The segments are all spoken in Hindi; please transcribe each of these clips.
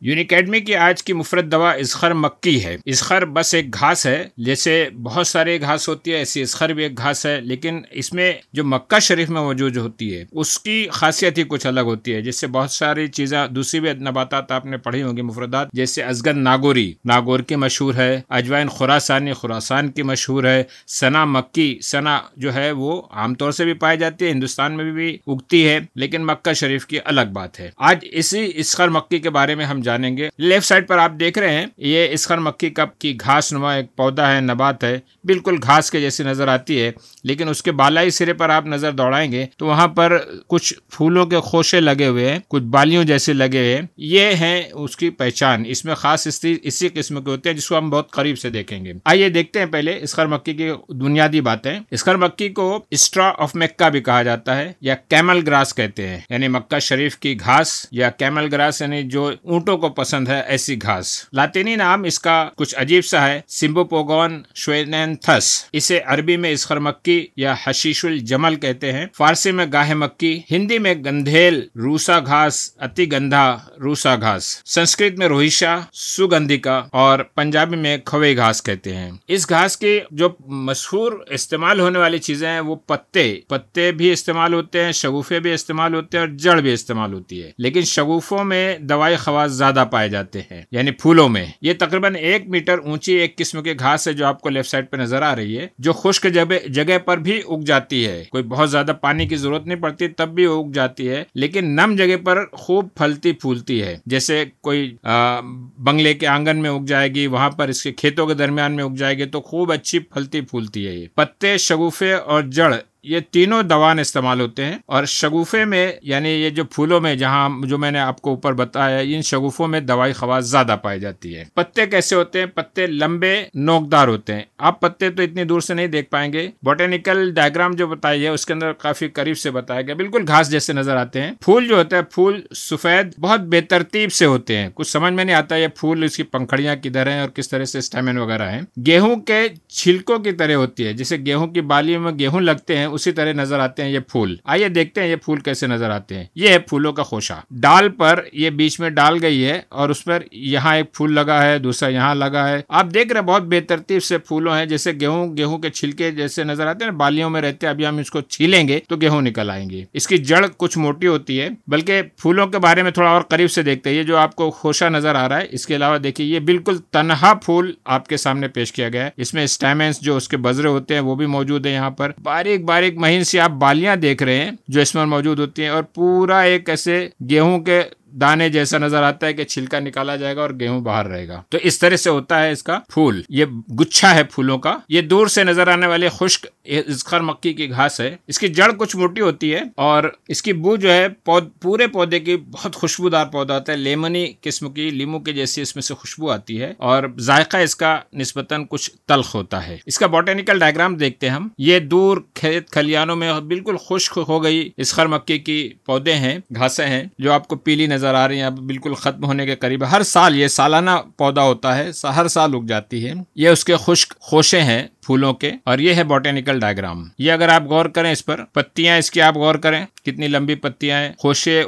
यूनिकेडमी की आज की मुफरत दवा इस्खर मक्की है। इस्खर बस एक घास है, जैसे बहुत सारे घास होती है ऐसी इस्खर भी एक घास है, लेकिन इसमें जो मक्का शरीफ में मौजूद होती है उसकी खासियत ही कुछ अलग होती है। जिससे बहुत सारी चीज़ें दूसरी भी नबातात आपने पढ़ी होंगी मुफरदात, जैसे अजगर नागोरी नागौर की मशहूर है, अजवाइन खुरासानी खुरासान की मशहूर है, सना मक्की सना जो है वो आमतौर से भी पाई जाती है, हिंदुस्तान में भी उगती है, लेकिन मक्का शरीफ की अलग बात है। आज इसी इस्खर मक्की के बारे में हम जानेंगे। लेफ्ट साइड पर आप देख रहे हैं ये इस्खर मक्की की घास नुमा एक पौधा है, नबात है, बिल्कुल घास के जैसी नजर आती है, लेकिन उसके बालाई सिरे पर आप नजर दौड़ाएंगे तो वहां पर कुछ फूलों के खोशे लगे हुए हैं, कुछ बालियों जैसे लगे हुए हैं। ये है उसकी पहचान। इसमें खास इसी किस्म के होते हैं जिसको हम बहुत करीब से देखेंगे। आइए देखते हैं पहले इस्खर मक्की की बुनियादी बातें। इस्खर मक्की को स्ट्रॉ ऑफ मक्का भी कहा जाता है या कैमल ग्रास कहते हैं, यानी मक्का शरीफ की घास या कैमल ग्रास, यानी जो ऊंटों को पसंद है ऐसी घास। लातीनी नाम इसका कुछ अजीब सा है, सिम्बोपोगोन श्वेनेंथस। इसे अरबी में इस्खर मक्की या हशीशुल जमल कहते हैं, फारसी में गाहे मक्की, हिंदी में गंधेल रूसा घास, अतिगंधा रूसा घास, संस्कृत में रोहिशा सुगंधिका और पंजाबी में खवे घास कहते हैं। इस घास की जो मशहूर इस्तेमाल होने वाली चीजें हैं वो पत्ते भी इस्तेमाल होते हैं, शगुफे भी इस्तेमाल होते हैं और जड़ भी इस्तेमाल होती है, लेकिन शगुफों में दवाई खवास ज्यादा पाए जाते हैं, यानी फूलों में। ये तकरीबन 1 मीटर ऊंची एक किस्म की घास है जो आपको लेफ्ट साइड पे नजर आ रही है, जो खुश्क जगह पर भी उग जाती है। कोई बहुत ज्यादा पानी की जरूरत नहीं पड़ती तब भी उग जाती है, लेकिन नम जगह पर खूब फलती फूलती है। जैसे कोई बंगले के आंगन में उग जाएगी, वहां पर इसके खेतों के दरमियान में उग जाएगी तो खूब अच्छी फलती फूलती है। ये पत्ते, शगुफे और जड़ ये तीनों दवान इस्तेमाल होते हैं। और शगुफे में यानी ये जो फूलों में जहां जो मैंने आपको ऊपर बताया, इन शगुफों में दवाई खवास ज्यादा पाई जाती है। पत्ते कैसे होते हैं? पत्ते लंबे नोकदार होते हैं। आप पत्ते तो इतनी दूर से नहीं देख पाएंगे, बोटेनिकल डायग्राम जो बताई है उसके अंदर काफी करीब से बताया गया, बिल्कुल घास जैसे नजर आते हैं। फूल जो होता है, फूल सफेद बहुत बेतरतीब से होते हैं, कुछ समझ में नहीं आता ये फूल इसकी पंखड़ियां किधर हैं और किस तरह से स्टेमन वगैरह हैं। गेहूं के छिलकों की तरह होती है, जैसे गेहूं की बालियों में गेहूं लगते हैं उसी तरह नजर आते हैं ये फूल। आइए देखते हैं ये फूल कैसे नजर आते हैं। ये है फूलों का खोशा। डाल पर ये बीच में डाल गई है और उस पर यहाँ एक फूल लगा है, दूसरा यहाँ लगा है। आप देख रहे हैं बहुत बेतरतीब से फूलों हैं, जैसे गेहूं के छिलके जैसे नजर आते हैं, बालियों में रहते हैं। अभी हम इसको छीलेंगे तो गेहूं निकल आएंगे। इसकी जड़ कुछ मोटी होती है। बल्कि फूलों के बारे में थोड़ा और करीब से देखते हैं। ये जो आपको खोशा नजर आ रहा है, इसके अलावा देखिए ये बिल्कुल तनहा फूल आपके सामने पेश किया गया है। इसमें स्टैमेंस जो उसके बजरे होते हैं वो भी मौजूद है। यहाँ पर बारीक बारीक महीन सी आप बालियां देख रहे हैं जो इसमें मौजूद होती हैं, और पूरा एक ऐसे गेहूं के दाने जैसा नजर आता है कि छिलका निकाला जाएगा और गेहूं बाहर रहेगा। तो इस तरह से होता है इसका फूल। ये गुच्छा है फूलों का। ये दूर से नजर आने वाले खुश्क इस्खर मक्की की घास है। इसकी जड़ कुछ मोटी होती है और इसकी बू जो है पूरे पौधे की बहुत खुशबूदार पौधा होता है, लेमनी किस्म की, लीमू की जैसी इसमें से खुशबू आती है और जायका इसका निस्बतन कुछ तल्ख होता है। इसका बोटेनिकल डायग्राम देखते हैं हम। ये दूर खेत खलियानों में बिल्कुल खुश्क हो गई इस्खर मक्की की पौधे हैं, घासें हैं जो आपको पीली नजर आ रही है, अब बिल्कुल खत्म होने के करीब। हर साल ये सालाना पौधा होता है, हर साल उग जाती है। ये उसके खुश्क खोशे हैं फूलों के, और ये है बोटेनिकल डायग्राम। ये अगर आप गौर करें इस पर, पत्तियां इसकी आप गौर करें कितनी लंबी पत्तियां हैं,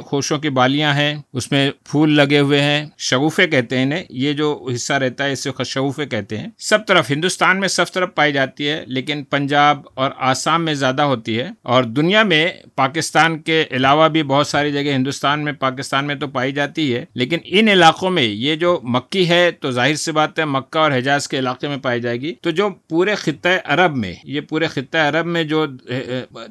खोशों की बालियां हैं, उसमें फूल लगे हुए हैं। शगुफे कहते हैं इन्हें, ये जो हिस्सा रहता है इसे शगुफे कहते हैं। सब तरफ हिंदुस्तान में सब तरफ पाई जाती है, लेकिन पंजाब और आसाम में ज्यादा होती है। और दुनिया में पाकिस्तान के अलावा भी बहुत सारी जगह हिंदुस्तान में, पाकिस्तान में तो पाई जाती है, लेकिन इन इलाकों में ये जो मक्की है तो जाहिर सी बात है मक्का और हिजाज के इलाके में पाई जाएगी। तो जो पूरे खित्ता अरब में, ये पूरे खित्ता अरब में जो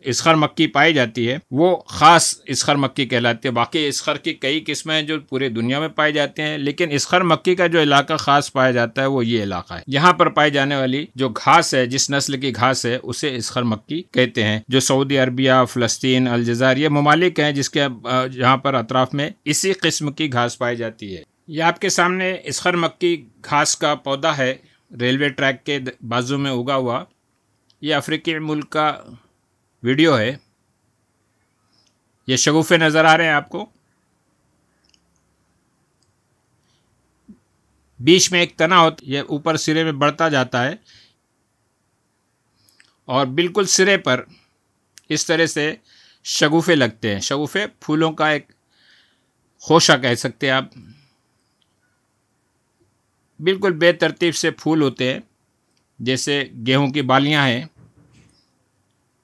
इस्खर मक्की पाई जाती है वो खास इस्खर मक्की कहलाती है। बाकी इस्खर की कई किस्में हैं जो पूरी दुनिया में पाई जाते हैं, लेकिन इस्खर मक्की का जो इलाका खास पाया जाता है वो ये इलाका है। यहाँ पर पाई जाने वाली जो घास है, जिस नस्ल की घास है उसे इस्खर मक्की कहते हैं, जो सऊदी अरबिया, फलस्तीन, अलजज़ायर ये ममालिक हैं जिसके यहाँ पर अतराफ में इसी किस्म की घास पाई जाती है। ये आपके सामने इस्खर मक्की घास का पौधा है, रेलवे ट्रैक के बाजू में उगा हुआ। ये अफ्रीकी मुल्क का वीडियो है। ये शगुफे नजर आ रहे हैं आपको। बीच में एक तना होता है, ये ऊपर सिरे में बढ़ता जाता है और बिल्कुल सिरे पर इस तरह से शगुफे लगते हैं। शगुफे फूलों का एक खोशा कह सकते हैं आप। बिल्कुल बेतरतीब से फूल होते हैं, जैसे गेहूं की बालियां हैं।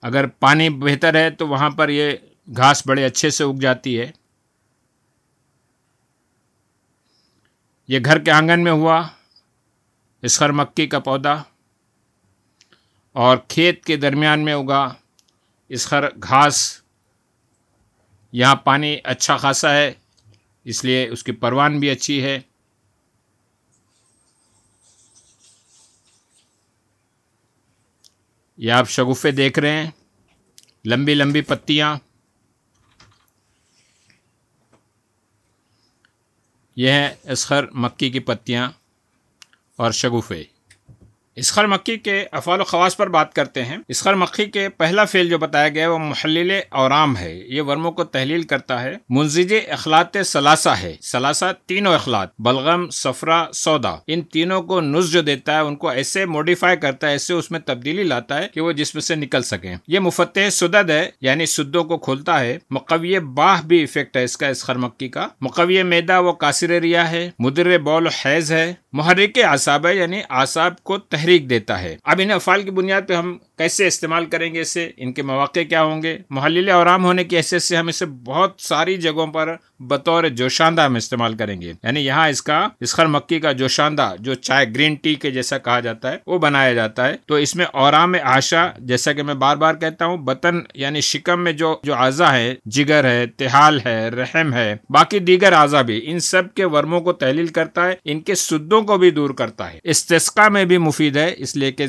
अगर पानी बेहतर है तो वहाँ पर ये घास बड़े अच्छे से उग जाती है। ये घर के आंगन में हुआ इसखर मक्की का पौधा, और खेत के दरमियान में उगा इसखर घास। यहाँ पानी अच्छा खासा है, इसलिए उसकी परवान भी अच्छी है। ये आप शगुफ़े देख रहे हैं, लंबी लंबी पत्तियाँ। यह है इसखर मक्की की पत्तियाँ और शगुफ़े। इसखर मक्की के अफ़ाल व ख़वास पर बात करते हैं। इसखर मक्की के पहला फ़ेल जो बताया गया है वो मुहल्लिल औराम है। ये वर्मों को तहलील करता है। मुंजिजे इखलात सलासा है। सलासा तीनों इखलात, बलगम, सफरा, सौदा, इन तीनों को नुज़ जो देता है उनको ऐसे मॉडिफाई करता है, ऐसे उसमें तब्दीली लाता है कि वो जिस्म से निकल सके। ये मुफत्तिह सुदद है, यानी सुद्दों को खोलता है। मुक़व्वी बाह भी इफेक्ट है इसका, इसखर मक्की का। मुक़व्वी मैदा व कासिर रिया है। मुदर्र बौल हैज़ है। मुहर्रिक आसाब है, यानी आसाब को तहरीक देता है। अब इन अफ़ाल की बुनियाद पे हम कैसे इस्तेमाल करेंगे इसे, इनके मौक़े क्या होंगे। मुहल्लिल औराम होने की हैसियत से हम इसे बहुत सारी जगहों पर बतौर जोशांदा हम इस्तेमाल करेंगे। यानी यहाँ इसका इसखर मक्की का जोशांदा, जो चाय ग्रीन टी के जैसा कहा जाता है, वो बनाया जाता है। तो इसमें औराम आशा, जैसा कि मैं बार बार कहता हूँ, बतन यानी शिकम में जो आज़ा है, जिगर है, तिहाल है, रहम है, बाकी दीगर आज़ा भी, इन सब के वर्मों को तहलील करता है, इनके सुद्दों को भी दूर करता है। इस्तिस्का में भी मुफीद है, इसलिए कि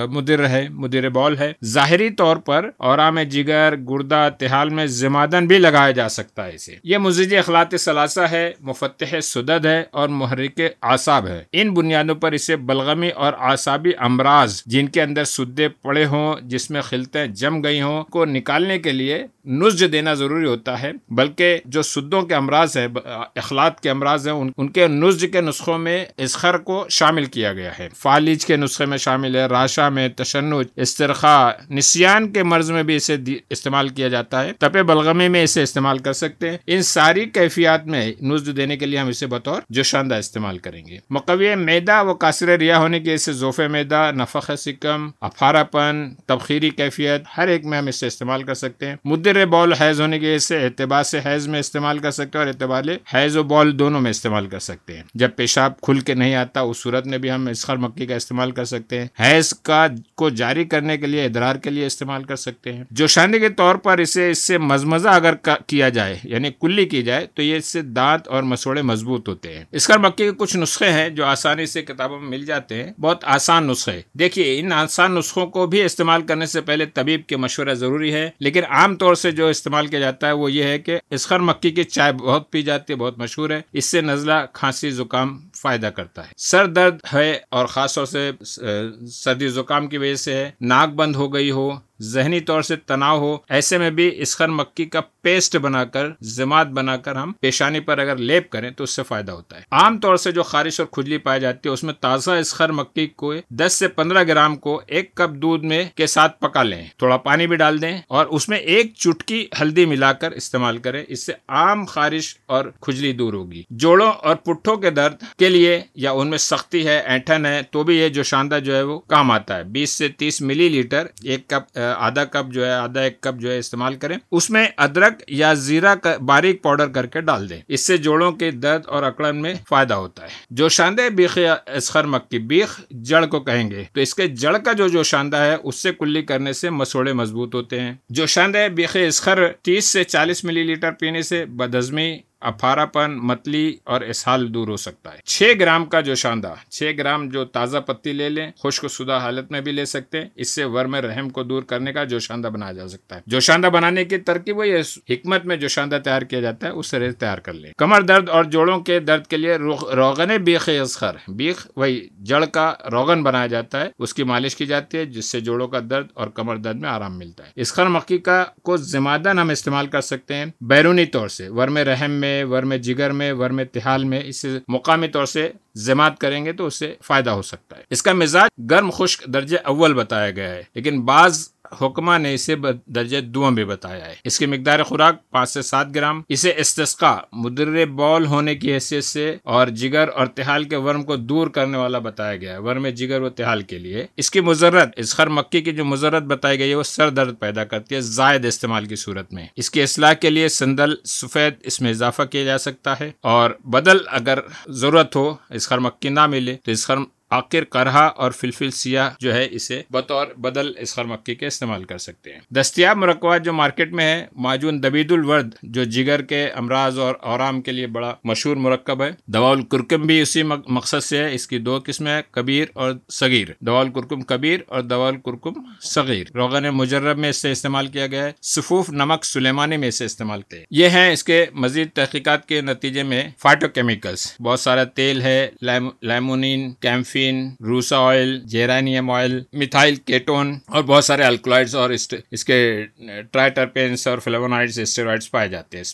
मुदिर है, मुदिर बौल है। ज़ाहिरी तौर पर औराम जिगर, गुर्दा, तिहाल में ज़िमादन भी लगाया जा सकता है इसे। ये मुज़िज अखलात सलासा है, मुफत्तिह सुदद है और मुहर्रिक आसाब है। इन बुनियादों पर इसे बलगमी और आसाबी अमराज, जिनके अंदर सुद्दे पड़े हों, जिसमें खिलतें जम गई हों, को निकालने के लिए नुज़्ज देना ज़रूरी होता है। बल्कि जो सुद्दों के अमराज है, अखलात के अमराज हैं, उनके नुज़्ज के नुस्खों में इसखर को शामिल किया गया है। फालिज के नुस्खे में शामिल है, राशा में, तशन्नुज, इस्तिरखा, निस्यान के मर्ज में भी इसे इस्तेमाल किया जाता है। तपे बलगमी में इसे इस्तेमाल कर सकते हैं। इन सारी कैफियत में नुज़्ज देने के लिए हम इसे बतौर जोशांदा इस्तेमाल करेंगे। मुक़व्वी मैदा व कासिर रिया होने की इसे ज़ोफ़े मैदा, नफ़ख़ सिकम, अफारापन, तबखीरी कैफियत, हर एक में हम इसे इस्तेमाल कर सकते हैं। मुद्दर बौल हैज़ होने की इसे एतबार से हैज़ में इस्तेमाल कर सकते हैं और एतबार हैज़ व बौल दोनों में इस्तेमाल कर सकते हैं। जब पेशाब खुल के नहीं आता, उस सूरत में भी हम इसखर मक्की का इस्तेमाल कर सकते हैं। हैज़ को जारी करने के लिए, इदरार के लिए इस्तेमाल कर सकते हैं। जोशांदे के तौर पर इससे मजमजा अगर किया जाए, यानी कुल्ली की जाए, तो ये इससे दांत और मसूड़े मजबूत होते हैं। इसखर मक्की के कुछ नुस्खे हैं जो आसानी से किताबों में मिल जाते हैं, बहुत आसान नुस्खे। देखिए, इन आसान नुस्खों को भी इस्तेमाल करने से पहले तबीब के मशवरा जरूरी है, लेकिन आमतौर से जो इस्तेमाल किया जाता है वो ये है कि इसखर मक्की की चाय बहुत पी जाती है, बहुत मशहूर है। इससे नज़ला, खांसी, जुकाम फायदा करता है। सर दर्द है और खास तौर से सर्दी जुकाम की वजह से है, नाक बंद हो गई हो, जहनी तौर से तनाव हो, ऐसे में भी इसखर मक्की का पेस्ट बनाकर, ज़मात बनाकर हम पेशानी पर अगर लेप करें तो उससे फायदा होता है। आमतौर से जो खारिश और खुजली पाई जाती है उसमें ताज़ा इसखर मक्की को 10 से 15 ग्राम को 1 कप दूध में के साथ पका लें, थोड़ा पानी भी डाल दें और उसमें 1 चुटकी हल्दी मिलाकर इस्तेमाल करें। इससे आम खारिश और खुजली दूर होगी। जोड़ों और पुट्ठों के दर्द के लिए या उनमें सख्ती है, ऐंठन है, तो भी ये जोशांदा जो है वो काम आता है। 20 से 30 मिलीलीटर, 1 कप, आधा कप जो है, आधा 1 कप जो है इस्तेमाल करें। उसमें अदरक या जीरा का बारीक पाउडर करके डाल दें। इससे जोड़ों के दर्द और अकड़न में फायदा होता है। जोशांदे बीख या इसखर मक्की, बीख जड़ को कहेंगे, तो इसके जड़ का जो जोशांदा है उससे कुल्ली करने से मसूड़े मजबूत होते हैं। जोशांदे बीख इसखर 30 से 40 मिलीलीटर पीने से बदहज़मी, अफारापन, मतली और इसहाल दूर हो सकता है। 6 ग्राम का जोशांदा, 6 ग्राम जो ताज़ा पत्ती ले लें, खुश्कशुदा हालत में भी ले सकते हैं। इससे वर्म रहम को दूर करने का जोशांदा बनाया जा सकता है। जोशांदा बनाने की तरकीब वही है, हिकमत में जोशांदा तैयार किया जाता है, उससे रेत तैयार कर लें। कमर दर्द और जोड़ों के दर्द के लिए रोगन बीख इसखर, बीख वही जड़ का रोगन बनाया जाता है, उसकी मालिश की जाती है, जिससे जोड़ों का दर्द और कमर दर्द में आराम मिलता है। इसखर मक्की का को ज़िमादन हम इस्तेमाल कर सकते हैं बैरूनी तौर से, वर्म रहम में, वर्म जिगर में, वर्म तिहाल में। इससे मुकामी तौर से ज़मात करेंगे तो उससे फायदा हो सकता है। इसका मिजाज गर्म खुश्क दर्जे अव्वल बताया गया है, लेकिन बाज हुक्मा ने इसे दर्जे दुआ में बताया है। इसकी मिकदार खुराक 5 से 7 ग्राम। इसे इस्तिस्का, मुदर्रे बौल होने की हैसियत से और जिगर और तिहाल के वर्म को दूर करने वाला बताया गया है। वर्म जिगर व तिहाल के लिए। इसकी मुजर्रत, इसखर मक्की की जो मुजर्रत बताई गई है वो सर दर्द पैदा करती है जायद इस्तेमाल की सूरत में। इसकी इस्लाह के लिए संदल सफेद इसमें इजाफा किया जा सकता है, और बदल अगर जरूरत हो, इसखर मक्की ना मिले तो इसखर आखिर करहा और फिलफिल सियाह जो है इसे बतौर बदल इसखर मक्की के इस्तेमाल कर सकते हैं। दस्तियाब मुरक्कबात जो मार्केट में है, माजून दबीदुल वर्द जो जिगर के अमराज और आराम के लिए बड़ा मशहूर मुरक्कब है। दवाउल कुरकुम भी उसी मकसद से है। इसकी 2 किस्में हैं, कबीर और सगीर। दवाउल कुरकुम कबीर और दवाउल कुरकुम सगीर। रोगन मुजर्रब में इससे इस्तेमाल किया गया है। सफूफ नमक सुलेमानी में इसे इस्तेमाल किया। ये है इसके मजीद तहकीकात के नतीजे में फाइटोकेमिकल्स, बहुत सारा तेल है, limonene, camphene, rusa oil, geranium oil, methyl ketone और बहुत सारे अल्कलॉइड्स और इसके ट्राइटरपेन्स और फ्लेवोनॉइड्स, स्टेरॉइड्स पाए जाते हैं।